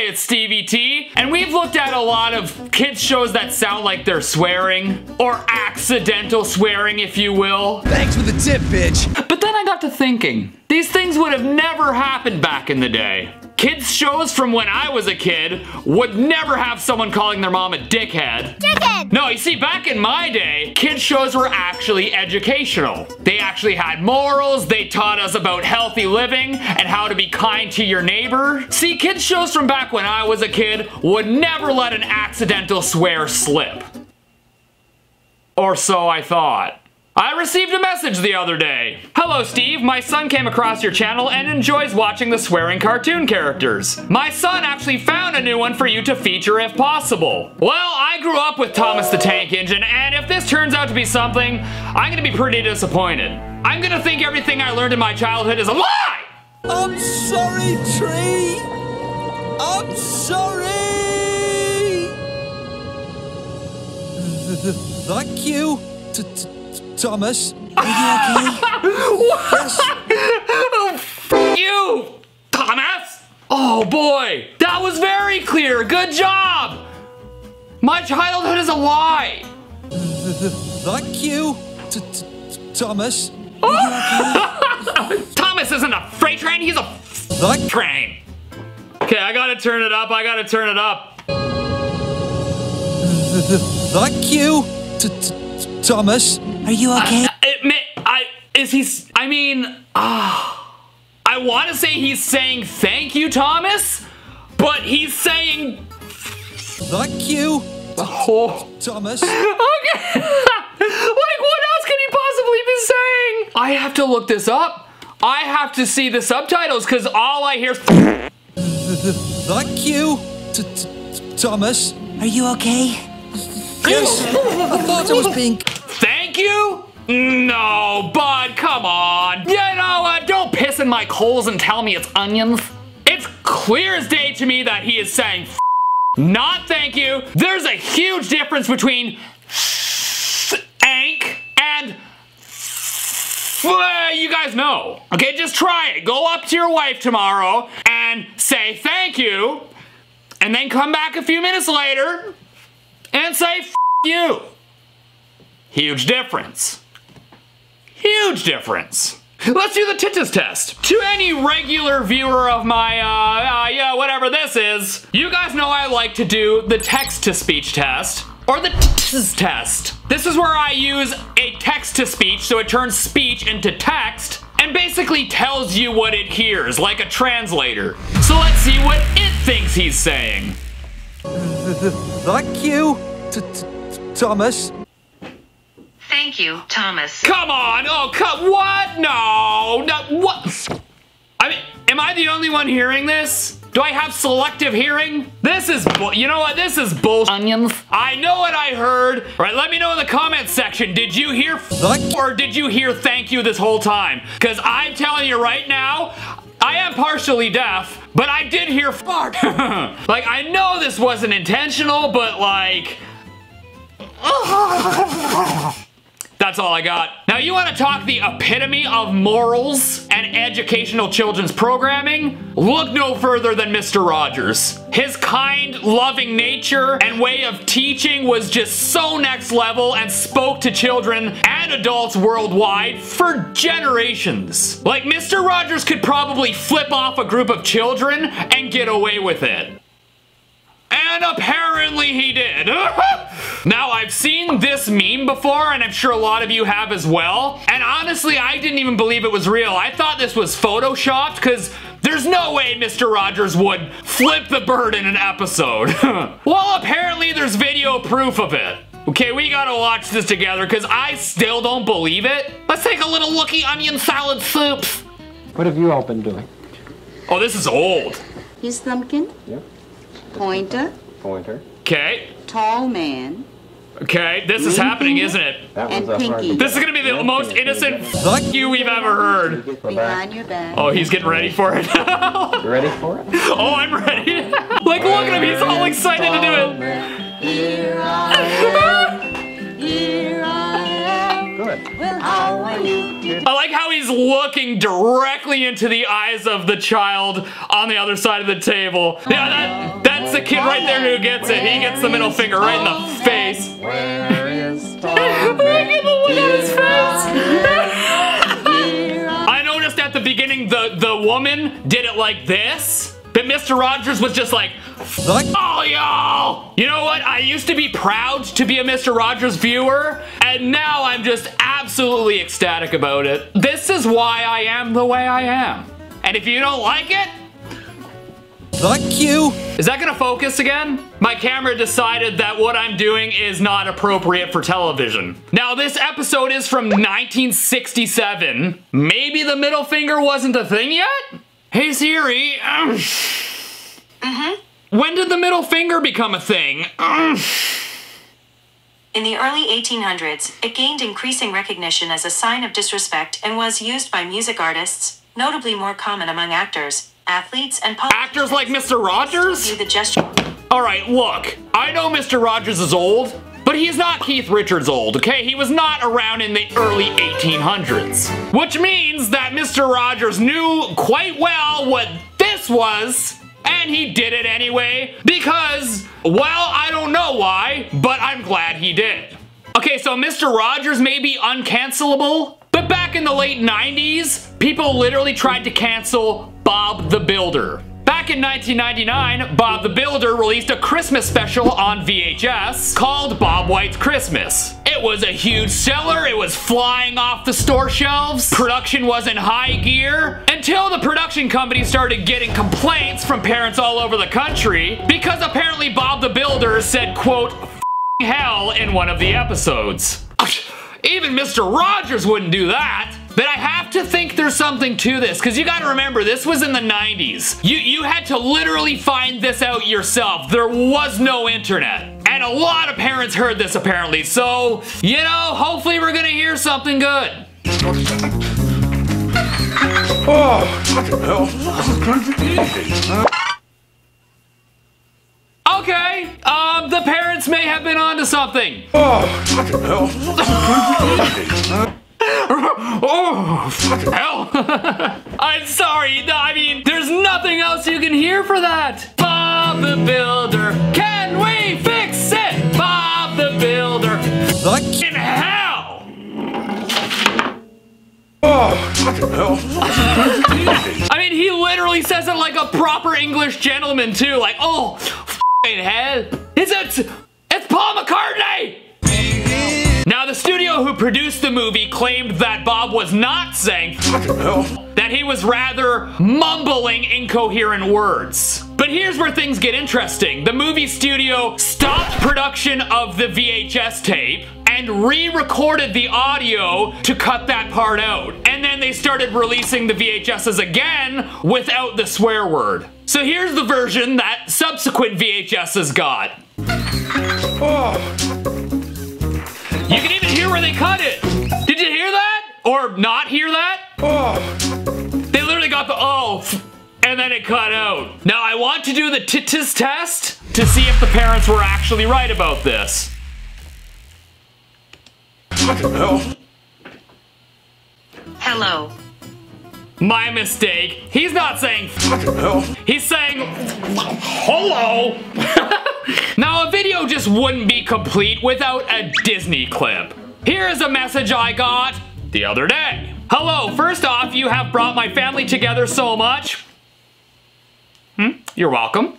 it's Stevie T, and we've looked at a lot of kids shows that sound like they're swearing, or accidental swearing, if you will. Thanks for the tip, bitch. But then I got to thinking, these things would have never happened back in the day. Kids shows from when I was a kid would never have someone calling their mom a dickhead. Dickhead! No, you see, back in my day, kids shows were actually educational. They actually had morals, they taught us about healthy living and how to be kind to your neighbor. See, kids shows from back when I was a kid would never let an accidental swear slip. Or so I thought. I received a message the other day. Hello, Steve. My son came across your channel and enjoys watching the swearing cartoon characters. My son actually found a new one for you to feature if possible. Well, I grew up with Thomas the Tank Engine, and if this turns out to be something, I'm gonna be pretty disappointed. I'm gonna think everything I learned in my childhood is a lie! I'm sorry, Tree. I'm sorry. Thank you, Thomas. Are you okay? Yes. Oh, you, Thomas! Oh boy, that was very clear. Good job. My childhood is a lie. Thank you, Thomas. Are you okay? Thomas isn't a freight train, he's a train. Okay, I gotta turn it up, I gotta turn it up. Thank you, Thomas. Are you okay? I want to say he's saying thank you, Thomas, but he's saying thank you, Thomas. Okay. Like, what else can he possibly be saying? I have to look this up. I have to see the subtitles because all I hear is thank you, Thomas. Are you okay? Yes. I thought I was being. Thank you? No, bud, come on. You know what? Don't piss in my coals and tell me it's onions. It's clear as day to me that he is saying not thank you. There's a huge difference between ank and you guys know. Okay, just try it. Go up to your wife tomorrow and say thank you, and then come back a few minutes later and say you. Huge difference. Huge difference. Let's do the tittus test. To any regular viewer of my, yeah, whatever this is, you guys know I like to do the text-to-speech test, or the tittus test. This is where I use a text-to-speech, so it turns speech into text, and basically tells you what it hears, like a translator. So let's see what it thinks he's saying. Thank you, Thomas. Thank you, Thomas. Come on! Oh, what? No, what? I mean, am I the only one hearing this? Do I have selective hearing? This is you know what? This is bullshit. Onions. I know what I heard. All right, let me know in the comments section. Did you hear or did you hear thank you this whole time? Because I'm telling you right now, I am partially deaf, but I did hear fart. Like, I know this wasn't intentional, but like... That's all I got. Now, you want to talk the epitome of morals and educational children's programming? Look no further than Mr. Rogers. His kind, loving nature and way of teaching was just so next level and spoke to children and adults worldwide for generations. Like, Mr. Rogers could probably flip off a group of children and get away with it. And apparently he did. Now, I've seen this meme before, and I'm sure a lot of you have as well. And honestly, I didn't even believe it was real. I thought this was photoshopped, because there's no way Mr. Rogers would flip the bird in an episode. Well, apparently there's video proof of it. Okay, we gotta watch this together, because I still don't believe it. Let's take a little looky onion salad soup. What have you all been doing? Oh, this is old. He's Thumbkin. Yep. Pointer. Pointer. Okay. Tall man. Okay, this is happening, isn't it? That And one's pinky. This is gonna be the most innocent fuck you we've ever heard. Behind your back. Oh, he's getting ready for it. You ready for it? Oh, I'm ready. Like, look at him, he's all excited to do it. Here I am. Here I am. Good. Well, how are you? I like how he's He's looking directly into the eyes of the child on the other side of the table. Yeah, that's the kid right there who gets it. He gets the middle finger right in the face. Look at the look on his face. I noticed at the beginning the woman did it like this. But Mr. Rogers was just like, oh, y'all! You know what? I used to be proud to be a Mr. Rogers viewer, and now I'm just absolutely ecstatic about it. This is why I am the way I am. And if you don't like it... Thank you! Is that gonna focus again? My camera decided that what I'm doing is not appropriate for television. Now, this episode is from 1967. Maybe the middle finger wasn't a thing yet? Hey Siri, when did the middle finger become a thing? In the early 1800s, it gained increasing recognition as a sign of disrespect and was used by music artists, notably more common among actors, athletes, and politicians. Actors like Mr. Rogers? View the gesture. Alright, look, I know Mr. Rogers is old, but he's not Keith Richards old, okay? He was not around in the early 1800s. Which means that Mr. Rogers knew quite well what this was, and he did it anyway, because, well, I don't know why, but I'm glad he did. Okay, so Mr. Rogers may be uncancelable, but back in the late 90s, people literally tried to cancel Bob the Builder. Back in 1999, Bob the Builder released a Christmas special on VHS called Bob White's Christmas. It was a huge seller, it was flying off the store shelves, production was in high gear, until the production company started getting complaints from parents all over the country because apparently Bob the Builder said, quote, "F***ing hell" in one of the episodes. Even Mr. Rogers wouldn't do that. But I have to think there's something to this, because you gotta remember, this was in the 90s. You had to literally find this out yourself. There was no internet. And a lot of parents heard this apparently, so, you know, hopefully we're gonna hear something good. Oh, fucking hell. This is going to be easy. Okay, the parents may have been onto something. Oh, fucking hell. This is going to be easy. Oh, fucking hell. I'm sorry, I mean, there's nothing else you can hear for that. Bob the Builder, can we fix it? Bob the Builder, fucking hell. Oh, fucking hell. This is going to be easy. I mean, he literally says it like a proper English gentleman too, like, oh, fucking hell. It's Paul McCartney. Now, the studio who produced the movie claimed that Bob was not saying that he was rather mumbling incoherent words. But here's where things get interesting. The movie studio stopped production of the VHS tape and re-recorded the audio to cut that part out. And then they started releasing the VHSs again without the swear word. So here's the version that subsequent VHSs got. Oh. You can even hear where they cut it. Did you hear that? Or not hear that? Oh. They literally got the oh, and then it cut out. Now I want to do the titus test to see if the parents were actually right about this. Fucking hell. Hello. My mistake. He's not saying Fucking hell. he's saying hello. Now a video just wouldn't be complete without a Disney clip. Here is a message I got the other day. Hello, first off, you have brought my family together so much. You're welcome.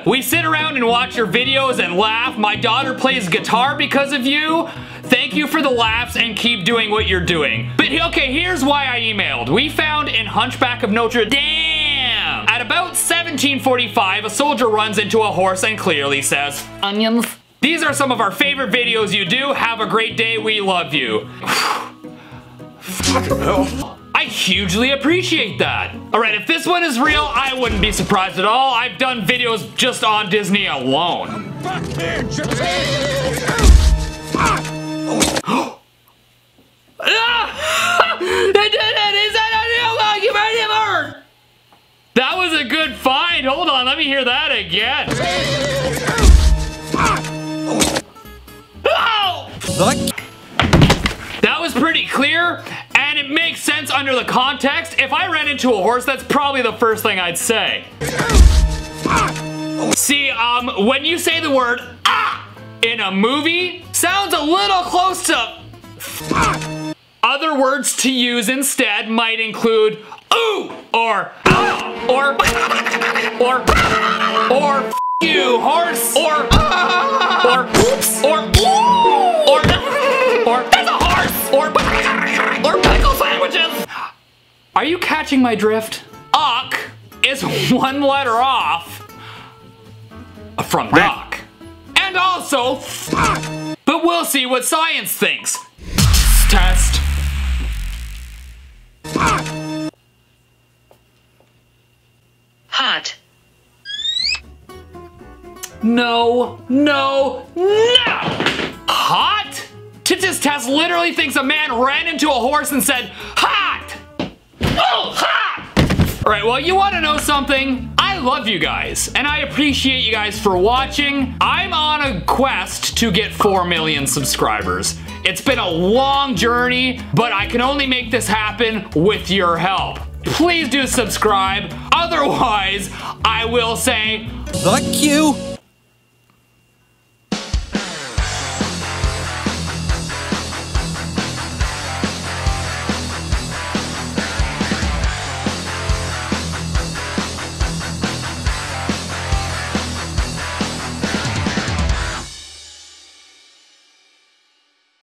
We sit around and watch your videos and laugh. My daughter plays guitar because of you. Thank you for the laughs and keep doing what you're doing. But okay, here's why I emailed. We found in Hunchback of Notre Dame. At about 1745, a soldier runs into a horse and clearly says, onions. These are some of our favorite videos you do. Have a great day. We love you. Fucking hell. I hugely appreciate that. Alright, if this one is real, I wouldn't be surprised at all. I've done videos just on Disney alone. They did it! Is that a real documentary? That was a good find. Hold on, let me hear that again. Oh! That was pretty clear, and And it makes sense under the context. If I ran into a horse, that's probably the first thing I'd say. See, when you say the word ah in a movie, sounds a little close to other words to use instead might include ooh, or f you, horse, or oops, or that's a horse, or pickle sandwiches. Are you catching my drift? Uck is one letter off from duck. And also, but we'll see what science thinks. Test. Hot. No. Hot? Tits test literally thinks a man ran into a horse and said, hot! Oh, hot! Alright, well, you want to know something? I love you guys, and I appreciate you guys for watching. I'm on a quest to get 4 million subscribers. It's been a long journey, but I can only make this happen with your help. Please do subscribe. Otherwise, I will say, Thank you.